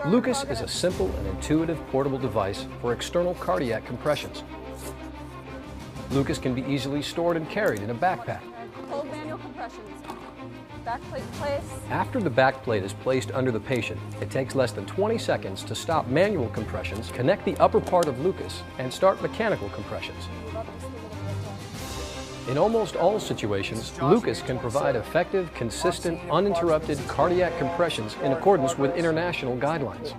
Lucas is a simple and intuitive portable device for external cardiac compressions. Lucas can be easily stored and carried in a backpack. Hold manual compressions. Back plate in place. After the back plate is placed under the patient, it takes less than 20 seconds to stop manual compressions, connect the upper part of Lucas, and start mechanical compressions. In almost all situations, Lucas can provide effective, consistent, uninterrupted cardiac compressions in accordance with international guidelines.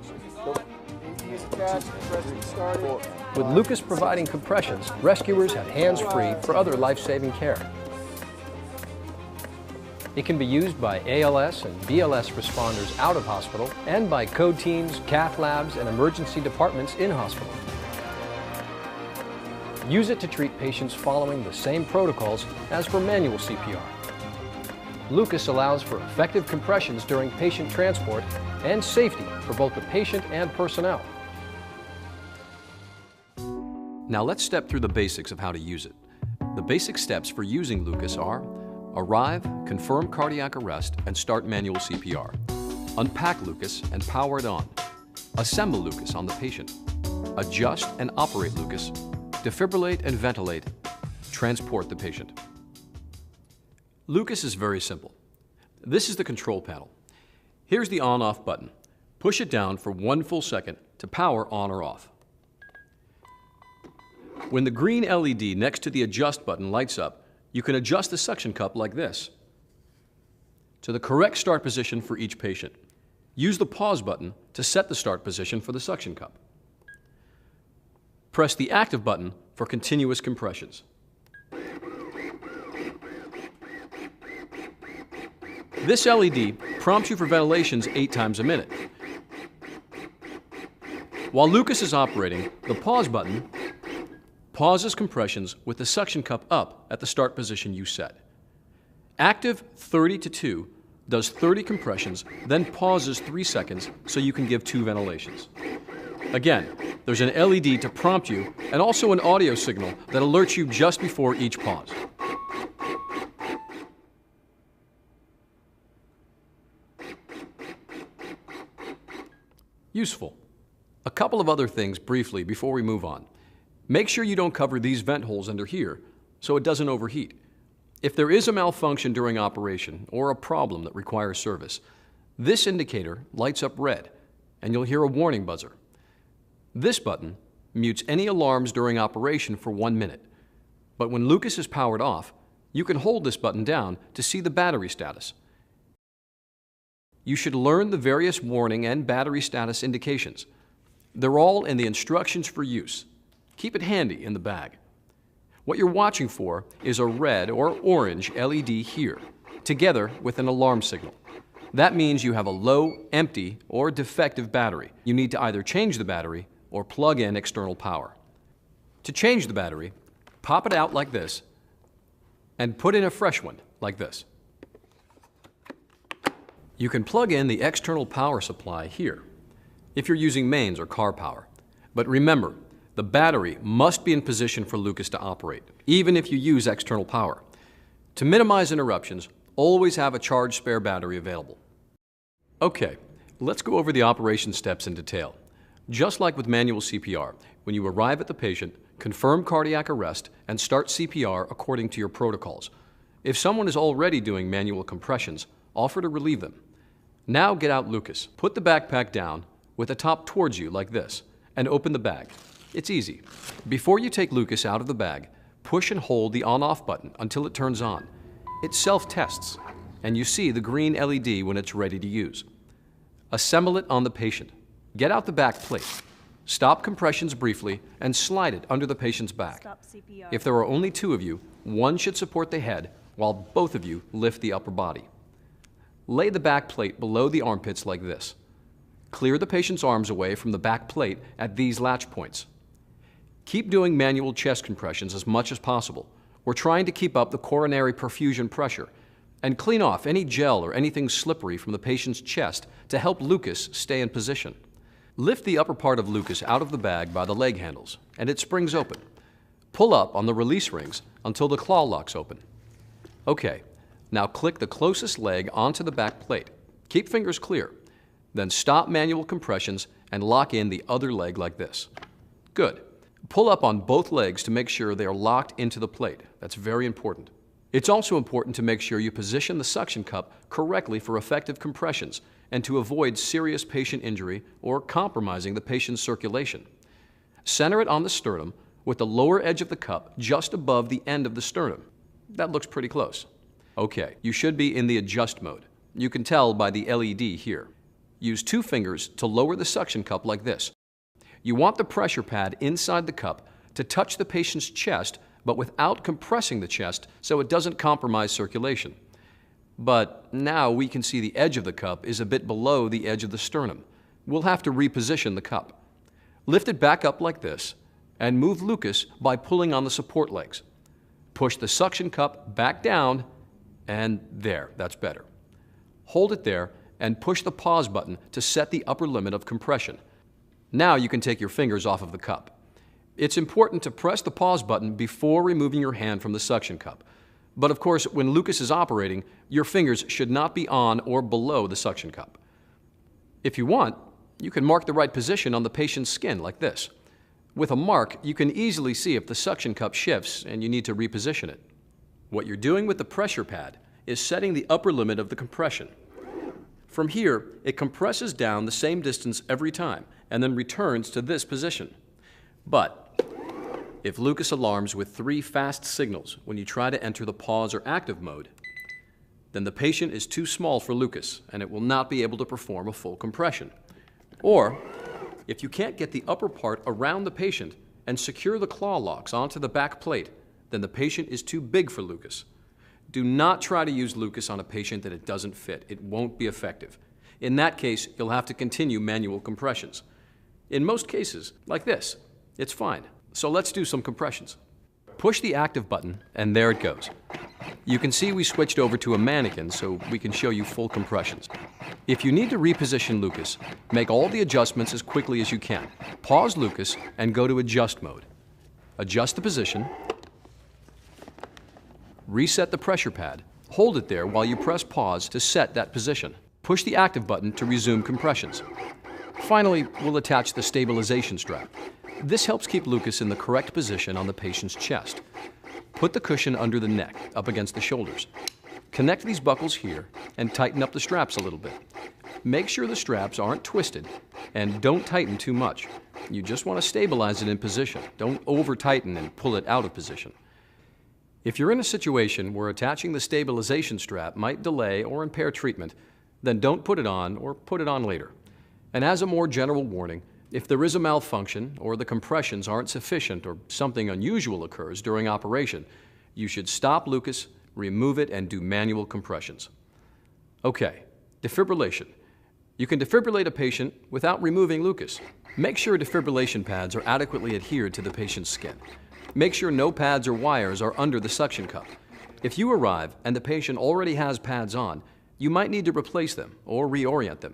With Lucas providing compressions, rescuers have hands-free for other life-saving care. It can be used by ALS and BLS responders out of hospital and by code teams, cath labs, and emergency departments in hospital. Use it to treat patients following the same protocols as for manual CPR. Lucas allows for effective compressions during patient transport and safety for both the patient and personnel. Now let's step through the basics of how to use it. The basic steps for using Lucas are: arrive, confirm cardiac arrest, and start manual CPR. Unpack Lucas and power it on. Assemble Lucas on the patient. Adjust and operate Lucas. Defibrillate and ventilate. Transport the patient. Lucas is very simple. This is the control panel. Here's the on-off button. Push it down for 1 full second to power on or off. When the green LED next to the adjust button lights up, you can adjust the suction cup like this to the correct start position for each patient. Use the pause button to set the start position for the suction cup. Press the active button for continuous compressions. This LED prompts you for ventilations 8 times a minute. While Lucas is operating, the pause button pauses compressions with the suction cup up at the start position you set. Active 30 to 2 does 30 compressions, then pauses 3 seconds so you can give 2 ventilations. Again, there's an LED to prompt you and also an audio signal that alerts you just before each pause. Useful. A couple of other things briefly before we move on. Make sure you don't cover these vent holes under here so it doesn't overheat. If there is a malfunction during operation or a problem that requires service, this indicator lights up red and you'll hear a warning buzzer. This button mutes any alarms during operation for 1 minute. But when Lucas is powered off, you can hold this button down to see the battery status. You should learn the various warning and battery status indications. They're all in the instructions for use. Keep it handy in the bag. What you're watching for is a red or orange LED here, together with an alarm signal. That means you have a low, empty, or defective battery. You need to either change the battery or plug in external power. To change the battery, pop it out like this and put in a fresh one like this. You can plug in the external power supply here if you're using mains or car power. But remember, the battery must be in position for Lucas to operate, even if you use external power. To minimize interruptions, always have a charged spare battery available. Okay, let's go over the operation steps in detail. Just like with manual CPR, when you arrive at the patient, confirm cardiac arrest and start CPR according to your protocols. If someone is already doing manual compressions, offer to relieve them. Now get out Lucas. Put the backpack down with the top towards you like this and open the bag. It's easy. Before you take Lucas out of the bag, push and hold the on-off button until it turns on. It self-tests, and you see the green LED when it's ready to use. Assemble it on the patient. Get out the back plate. Stop compressions briefly and slide it under the patient's back. If there are only 2 of you, one should support the head while both of you lift the upper body. Lay the back plate below the armpits like this. Clear the patient's arms away from the back plate at these latch points. Keep doing manual chest compressions as much as possible. We're trying to keep up the coronary perfusion pressure and clean off any gel or anything slippery from the patient's chest to help Lucas stay in position. Lift the upper part of Lucas out of the bag by the leg handles, and it springs open. Pull up on the release rings until the claw locks open. Okay, now click the closest leg onto the back plate. Keep fingers clear. Then stop manual compressions and lock in the other leg like this. Good. Pull up on both legs to make sure they are locked into the plate. That's very important. It's also important to make sure you position the suction cup correctly for effective compressions and to avoid serious patient injury or compromising the patient's circulation. Center it on the sternum with the lower edge of the cup just above the end of the sternum. That looks pretty close. Okay, you should be in the adjust mode. You can tell by the LED here. Use 2 fingers to lower the suction cup like this. You want the pressure pad inside the cup to touch the patient's chest, but without compressing the chest so it doesn't compromise circulation. But now we can see the edge of the cup is a bit below the edge of the sternum. We'll have to reposition the cup. Lift it back up like this and move Lucas by pulling on the support legs. Push the suction cup back down and there, that's better. Hold it there and push the pause button to set the upper limit of compression. Now you can take your fingers off of the cup. It's important to press the pause button before removing your hand from the suction cup. But of course, when Lucas is operating, your fingers should not be on or below the suction cup. If you want, you can mark the right position on the patient's skin like this. With a mark, you can easily see if the suction cup shifts and you need to reposition it. What you're doing with the pressure pad is setting the upper limit of the compression. From here, it compresses down the same distance every time and then returns to this position. But if Lucas alarms with 3 fast signals when you try to enter the pause or active mode, then the patient is too small for Lucas and it will not be able to perform a full compression. Or, if you can't get the upper part around the patient and secure the claw locks onto the back plate, then the patient is too big for Lucas. Do not try to use Lucas on a patient that it doesn't fit. It won't be effective. In that case, you'll have to continue manual compressions. In most cases, like this, it's fine. So let's do some compressions. Push the active button, and there it goes. You can see we switched over to a mannequin so we can show you full compressions. If you need to reposition Lucas, make all the adjustments as quickly as you can. Pause Lucas and go to adjust mode. Adjust the position. Reset the pressure pad. Hold it there while you press pause to set that position. Push the active button to resume compressions. Finally, we'll attach the stabilization strap. This helps keep Lucas in the correct position on the patient's chest. Put the cushion under the neck, up against the shoulders. Connect these buckles here and tighten up the straps a little bit. Make sure the straps aren't twisted and don't tighten too much. You just want to stabilize it in position. Don't over-tighten and pull it out of position. If you're in a situation where attaching the stabilization strap might delay or impair treatment, then don't put it on or put it on later. And as a more general warning, if there is a malfunction or the compressions aren't sufficient or something unusual occurs during operation, you should stop Lucas, remove it, and do manual compressions. Okay, defibrillation. You can defibrillate a patient without removing Lucas. Make sure defibrillation pads are adequately adhered to the patient's skin. Make sure no pads or wires are under the suction cup. If you arrive and the patient already has pads on, you might need to replace them or reorient them.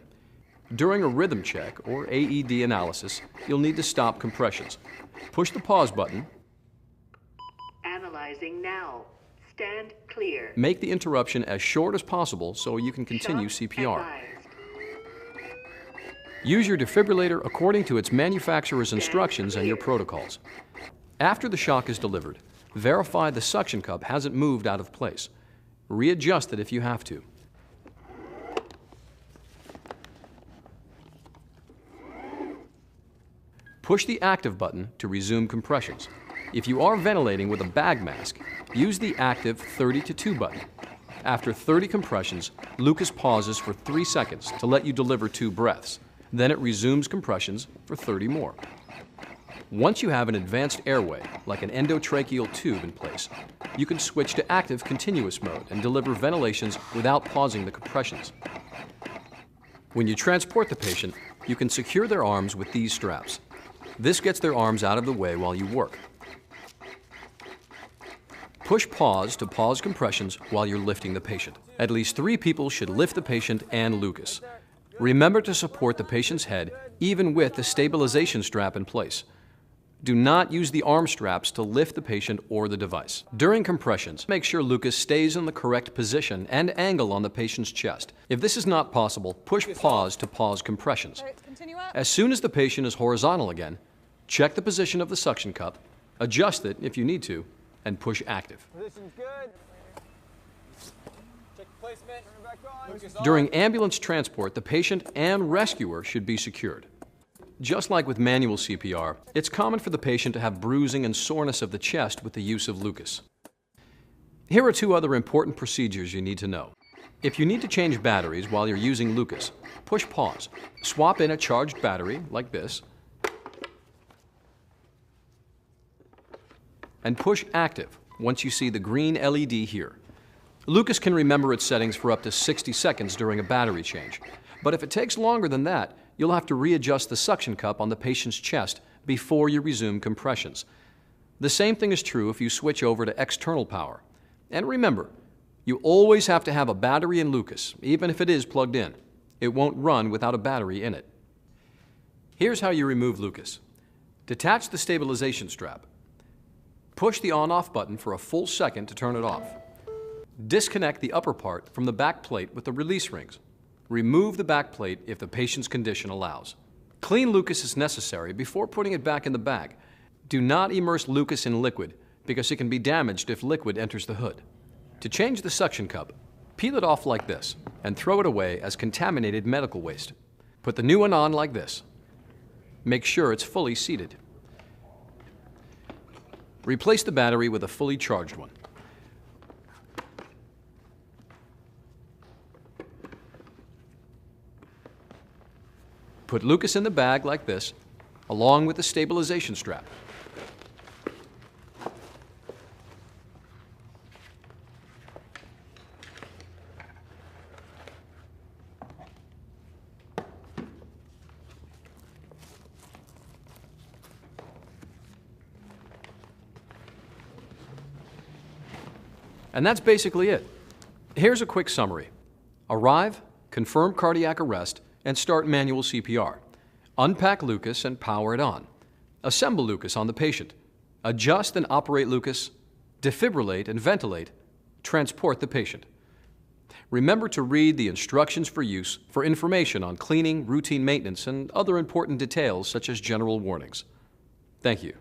During a rhythm check or AED analysis, you'll need to stop compressions. Push the pause button. Analyzing now. Stand clear. Make the interruption as short as possible so you can continue CPR. Advised. Use your defibrillator according to its manufacturer's instructions and your protocols. After the shock is delivered, verify the suction cup hasn't moved out of place. Readjust it if you have to. Push the active button to resume compressions. If you are ventilating with a bag mask, use the active 30 to 2 button. After 30 compressions, Lucas pauses for 3 seconds to let you deliver 2 breaths. Then it resumes compressions for 30 more. Once you have an advanced airway, like an endotracheal tube in place, you can switch to active continuous mode and deliver ventilations without pausing the compressions. When you transport the patient, you can secure their arms with these straps. This gets their arms out of the way while you work. Push pause to pause compressions while you're lifting the patient. At least 3 people should lift the patient and Lucas. Remember to support the patient's head even with the stabilization strap in place. Do not use the arm straps to lift the patient or the device. During compressions, make sure Lucas stays in the correct position and angle on the patient's chest. If this is not possible, push pause to pause compressions. All right, continue up. As soon as the patient is horizontal again, check the position of the suction cup, adjust it if you need to, and push active. Position's good. Check placement. Turn it back on. Lucas on. During ambulance transport, the patient and rescuer should be secured. Just like with manual CPR, it's common for the patient to have bruising and soreness of the chest with the use of Lucas. Here are 2 other important procedures you need to know. If you need to change batteries while you're using Lucas, push pause. Swap in a charged battery, like this, and push active once you see the green LED here. Lucas can remember its settings for up to 60 seconds during a battery change, but if it takes longer than that, you'll have to readjust the suction cup on the patient's chest before you resume compressions. The same thing is true if you switch over to external power. And remember, you always have to have a battery in Lucas, even if it is plugged in. It won't run without a battery in it. Here's how you remove Lucas. Detach the stabilization strap. Push the on-off button for a full second to turn it off. Disconnect the upper part from the back plate with the release rings. Remove the back plate if the patient's condition allows. Clean Lucas as necessary before putting it back in the bag. Do not immerse Lucas in liquid because it can be damaged if liquid enters the hood. To change the suction cup, peel it off like this and throw it away as contaminated medical waste. Put the new one on like this. Make sure it's fully seated. Replace the battery with a fully charged one. Put Lucas in the bag like this, along with the stabilization strap. And that's basically it. Here's a quick summary. Arrive, confirm cardiac arrest, and start manual CPR. Unpack Lucas and power it on. Assemble Lucas on the patient. Adjust and operate Lucas. Defibrillate and ventilate. Transport the patient. Remember to read the instructions for use for information on cleaning, routine maintenance, and other important details such as general warnings. Thank you.